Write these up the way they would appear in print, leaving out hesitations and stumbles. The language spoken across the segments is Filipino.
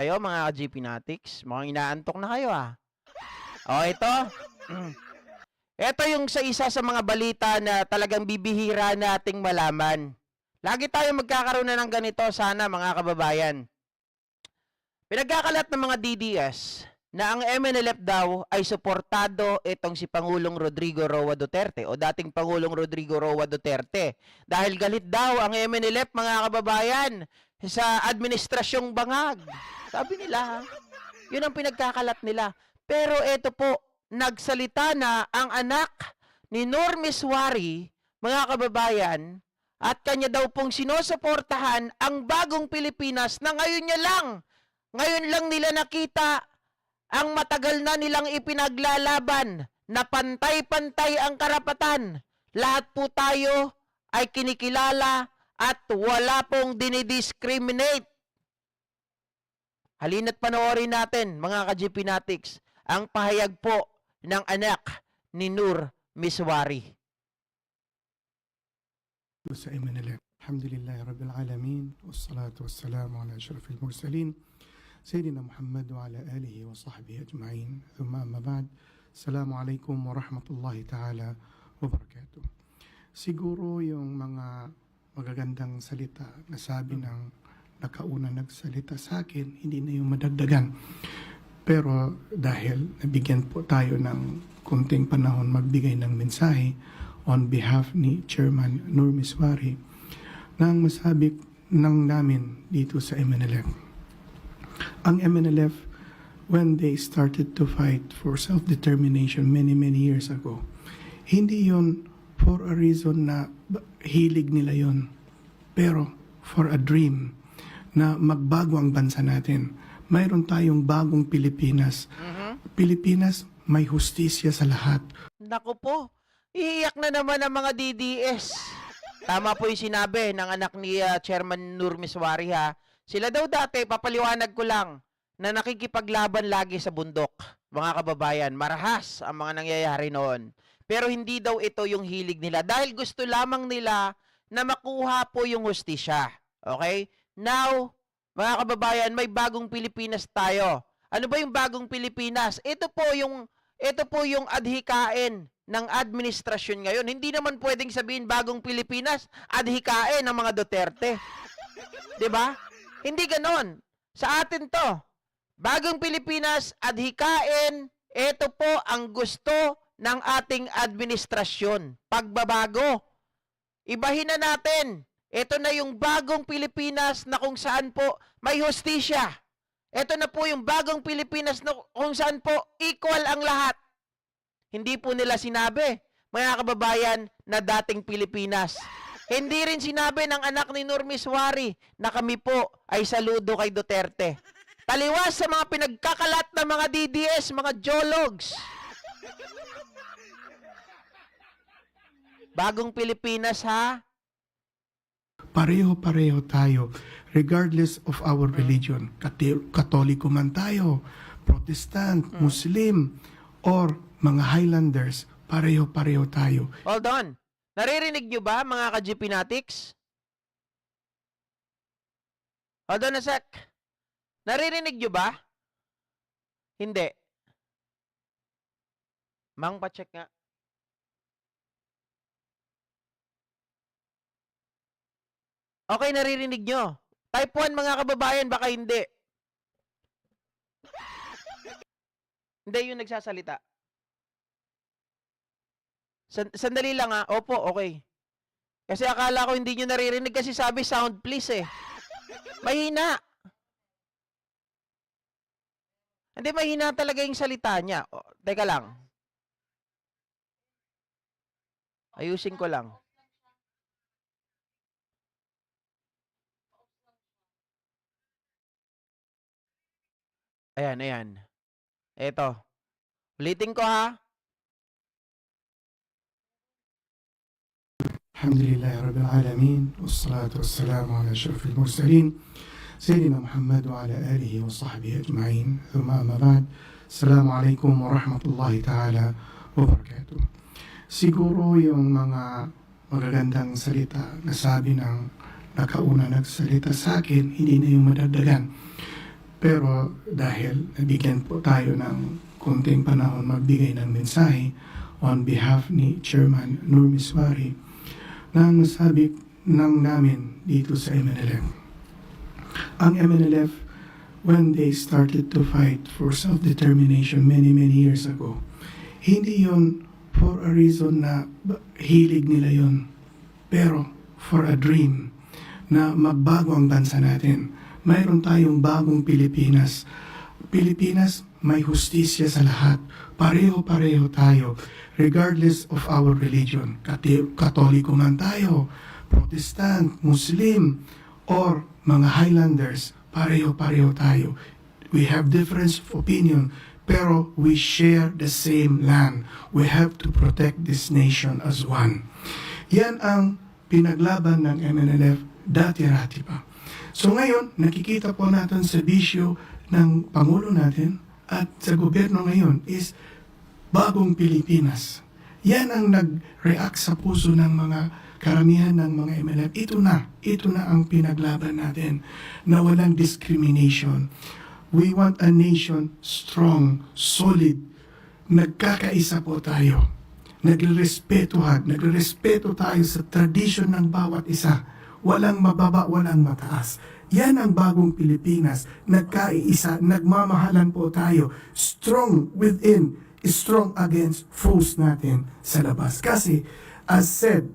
Kayo mga ka-GP Natics, mukhang inaantok na kayo O ito. Ito yung sa isa sa mga balita na talagang bibihira nating malaman. Lagi tayo magkakaroon na ng ganito sana mga kababayan. Pinagkakalat ng mga DDS na ang MNLF daw ay suportado itong si Pangulong Rodrigo Roa Duterte o dating Pangulong Rodrigo Roa Duterte. Dahil galit daw ang MNLF mga kababayan sa administrasyong bangag. Sabi nila, yun ang pinagkakalat nila. Pero ito po, nagsalita na ang anak ni Normis Wari, mga kababayan, at kanya daw pong sinusuportahan ang bagong Pilipinas na ngayon lang nila nakita ang matagal na nilang ipinaglalaban na pantay-pantay ang karapatan. Lahat po tayo ay kinikilala at wala pong dinidiscriminate. Halina't panoorin natin, mga ka-GP Natics, ang pahayag po ng anak ni Nur Miswari. Sa MNLF. Alhamdulillahi Rabbil Alamin. Wassalatu wassalamu ala ashrafil mursalin. Sayyidina Muhammad wa ala alihi wa sahbihi ajma'in. Thumma amma ba'd. Assalamualaikum warahmatullahi ta'ala wabarakatuh. Siguro yung mga magagandang salita na sabi ng nakauna nagsalita sa akin, hindi na yung madagdagan. Pero dahil nabigyan po tayo ng kunting panahon magbigay ng mensahe on behalf ni Chairman Nur Miswari, nang masabi ng namin dito sa MNLF. Ang MNLF, when they started to fight for self-determination many years ago, hindi yon for a reason na hilig nila yon, pero for a dream na magbago ang bansa natin. Mayroon tayong bagong Pilipinas. Pilipinas, may hustisya sa lahat. Naku po, iiyak na naman ang mga DDS. Tama po yung sinabi ng anak ni Chairman Nur Miswari Sila daw dati, papaliwanag ko lang, na nakikipaglaban lagi sa bundok. Mga kababayan, marahas ang mga nangyayari noon. Pero hindi daw ito yung hilig nila dahil gusto lamang nila na makuha po yung hustisya. Okay? Now, mga kababayan, may bagong Pilipinas tayo. Ano ba yung bagong Pilipinas? Ito po yung adhikain ng administrasyon ngayon. Hindi naman pwedeng sabihin bagong Pilipinas, adhikain ng mga Duterte. 'Di ba? Hindi ganon. Sa atin to. Bagong Pilipinas, adhikain, ito po ang gusto ng ating administrasyon. Pagbabago. Ibahin na natin. Ito na yung bagong Pilipinas na kung saan po may hustisya. Ito na po yung bagong Pilipinas na kung saan po equal ang lahat. Hindi po nila sinabi, mga kababayan, na dating Pilipinas. Hindi rin sinabi ng anak ni Nur Miswari na kami po ay saludo kay Duterte. Taliwas sa mga pinagkakalat ng mga DDS, mga jologs. Bagong Pilipinas Pareho-pareho tayo, regardless of our religion. Katoliko man tayo, Protestant, Muslim, or mga Highlanders, pareho-pareho tayo. Hold on. Naririnig nyo ba, mga ka-GP Natics? Hold on a sec. Naririnig nyo ba? Hindi. Mang, pa-check nga. Okay, naririnig nyo. Type 1, mga kababayan, baka hindi. Hindi yung nagsasalita. Sandali lang Opo, okay. Kasi akala ko hindi nyo naririnig kasi sabi sound please Mahina. Hindi, mahina talaga yung salita niya. Teka lang. Ayusin ko lang. Ayan. Eto. Ulitin ko Alhamdulillahi Rabbil Alamin. Wassalatu wassalamu ala ashrafil mursalin. Sayyidina Muhammad wa ala alihi wa sahbihi ajma'in. Thumma amma ba'd. Assalamualaikum warahmatullahi ta'ala wabarakatuh. Siguro yung mga magagandang salita na sabi ng nakauna nagsalita sa akin, hindi na yung madagdagan. Pero dahil nabigyan po tayo ng konting panahon magbigay ng mensahe on behalf ni Chairman Nur Miswari, na ang masabi ng namin dito sa MNLF. Ang MNLF, when they started to fight for self-determination many years ago, hindi yon for a reason na hilig nila yon, pero for a dream na magbago ang bansa natin. Mayroon tayong bagong Pilipinas. Pilipinas, may hustisya sa lahat. Pareho-pareho tayo, regardless of our religion. Katoliko man tayo, Protestant, Muslim, or mga Highlanders, pareho-pareho tayo. We have difference of opinion, pero we share the same land. We have to protect this nation as one. Yan ang pinaglaban ng MNLF dati-rati pa. So ngayon, nakikita po natin sa bisyo ng Pangulo natin at sa gobyerno ngayon is bagong Pilipinas. Yan ang nag-react sa puso ng mga karamihan ng mga MNLF. Ito na ang pinaglaban natin, na walang discrimination. We want a nation strong, solid, nagkakaisa po tayo. Nagrespeto tayo sa tradisyon ng bawat isa. Walang mababa, walang mataas. Yan ang bagong Pilipinas. Nagkaisa, nagmamahalan po tayo. Strong within, strong against foes natin sa labas. Kasi, as said,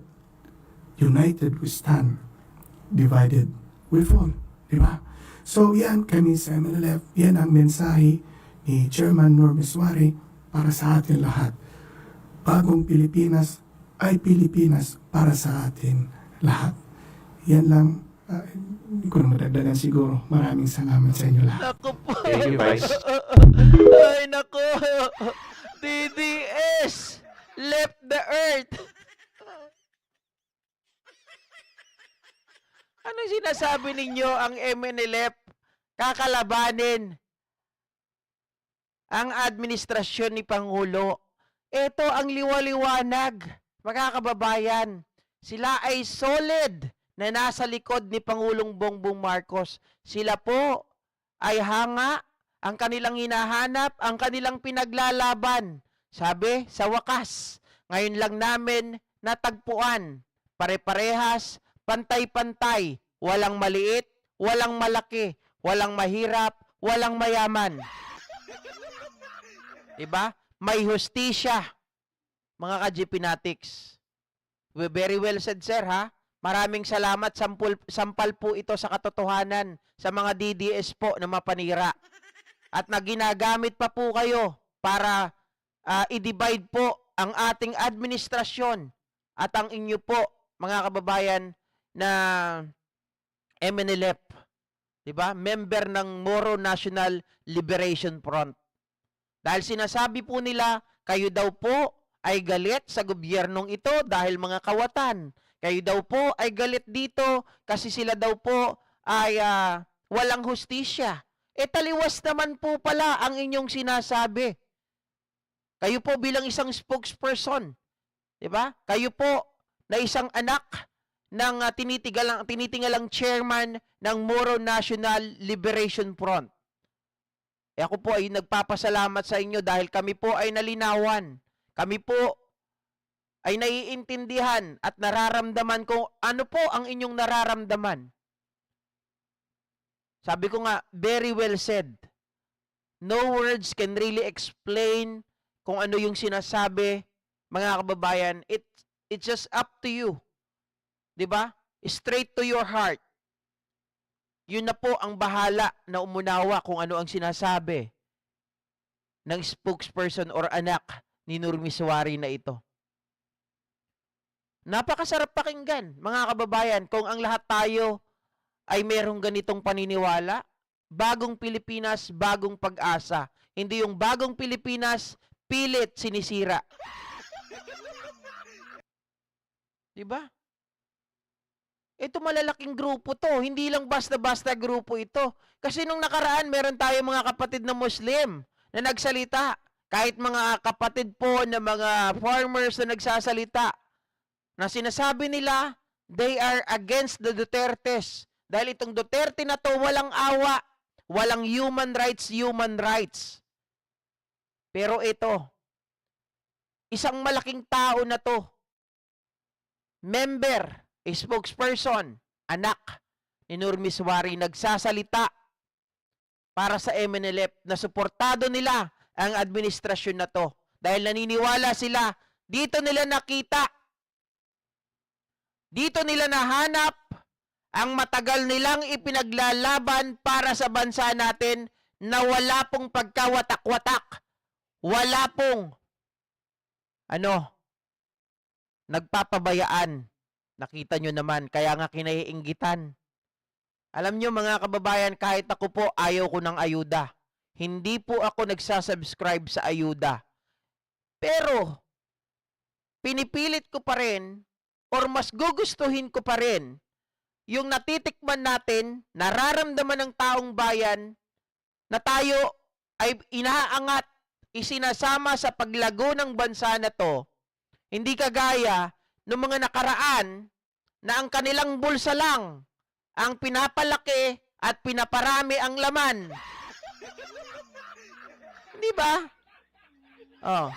united we stand, divided we fall. Diba? So, yan kami sa MNLF. Yan ang mensahe ni Chairman Nur Miswari para sa atin lahat. Bagong Pilipinas ay Pilipinas para sa atin lahat. Yan lang. Hindi ko na madagdagan siguro. Maraming salamat sa inyo lahat. Naku po. Thank you, Vice. Ay, naku. DDS left the earth. Anong sinasabi ninyo ang MNLF kakalabanin ang administrasyon ni Pangulo? Ito ang liwaliwanag, mga kababayan. Sila ay solid na nasa likod ni Pangulong Bongbong Marcos. Sila po ay hanga, ang kanilang hinahanap, ang kanilang pinaglalaban. Sabi, sa wakas, ngayon lang namin natagpuan, pare-parehas, pantay-pantay, walang maliit, walang malaki, walang mahirap, walang mayaman. Diba? May hustisya, mga ka-GPnatics. Very well said, sir, ha? Maraming salamat, sampal po ito sa katotohanan sa mga DDS po na mapanira. At na ginagamit pa po kayo para i-divide po ang ating administrasyon at ang inyo po, mga kababayan, na MNLF. Diba? Member ng Moro National Liberation Front. Dahil sinasabi po nila, kayo daw po ay galit sa gobyernong ito dahil mga kawatan. Kayo daw po ay galit dito kasi sila daw po ay walang hustisya. Taliwas naman po pala ang inyong sinasabi. Kayo po bilang isang spokesperson, di ba? Kayo po na isang anak ng tinitingalang chairman ng Moro National Liberation Front. Ako po ay nagpapasalamat sa inyo dahil kami po ay nalinawan. Kami po ay naiintindihan at nararamdaman kung ano po ang inyong nararamdaman. Sabi ko nga, very well said. No words can really explain kung ano yung sinasabi, mga kababayan. It's just up to you. 'Di ba? Straight to your heart. Yun na po ang bahala na umunawa kung ano ang sinasabi ng spokesperson or anak ni Nur Miswari na ito. Napakasarap pakinggan, mga kababayan, kung ang lahat tayo ay merong ganitong paniniwala. Bagong Pilipinas, bagong pag-asa. Hindi yung bagong Pilipinas, pilit sinisira. Diba? Ito malalaking grupo to. Hindi lang basta-basta grupo ito. Kasi nung nakaraan, meron tayo mga kapatid na Muslim na nagsalita. Kahit mga kapatid po na mga farmers na nagsasalita, na sinasabi nila, they are against the Dutertes. Dahil itong Duterte na to walang awa, walang human rights. Pero ito, isang malaking tao na to, member, spokesperson, anak ni Nur Miswari, nagsasalita para sa MNLF na suportado nila ang administrasyon na to. Dahil naniniwala sila, dito nila nakita, dito nila nahanap ang matagal nilang ipinaglalaban para sa bansa natin na wala pong pagkawatak-watak. Wala pong, nagpapabayaan. Nakita nyo naman, kaya nga kinaiinggitan. Alam nyo mga kababayan, kahit ako po ayaw ko ng ayuda. Hindi po ako nagsasubscribe sa ayuda. Pero, pinipilit ko pa rin, or mas gugustuhin ko pa rin, yung natitikman natin, nararamdaman ng taong bayan, na tayo ay inaangat, isinasama sa paglago ng bansa na to, hindi kagaya ng mga nakaraan na ang kanilang bulsa lang ang pinapalaki at pinaparami ang laman. Di ba? Oh.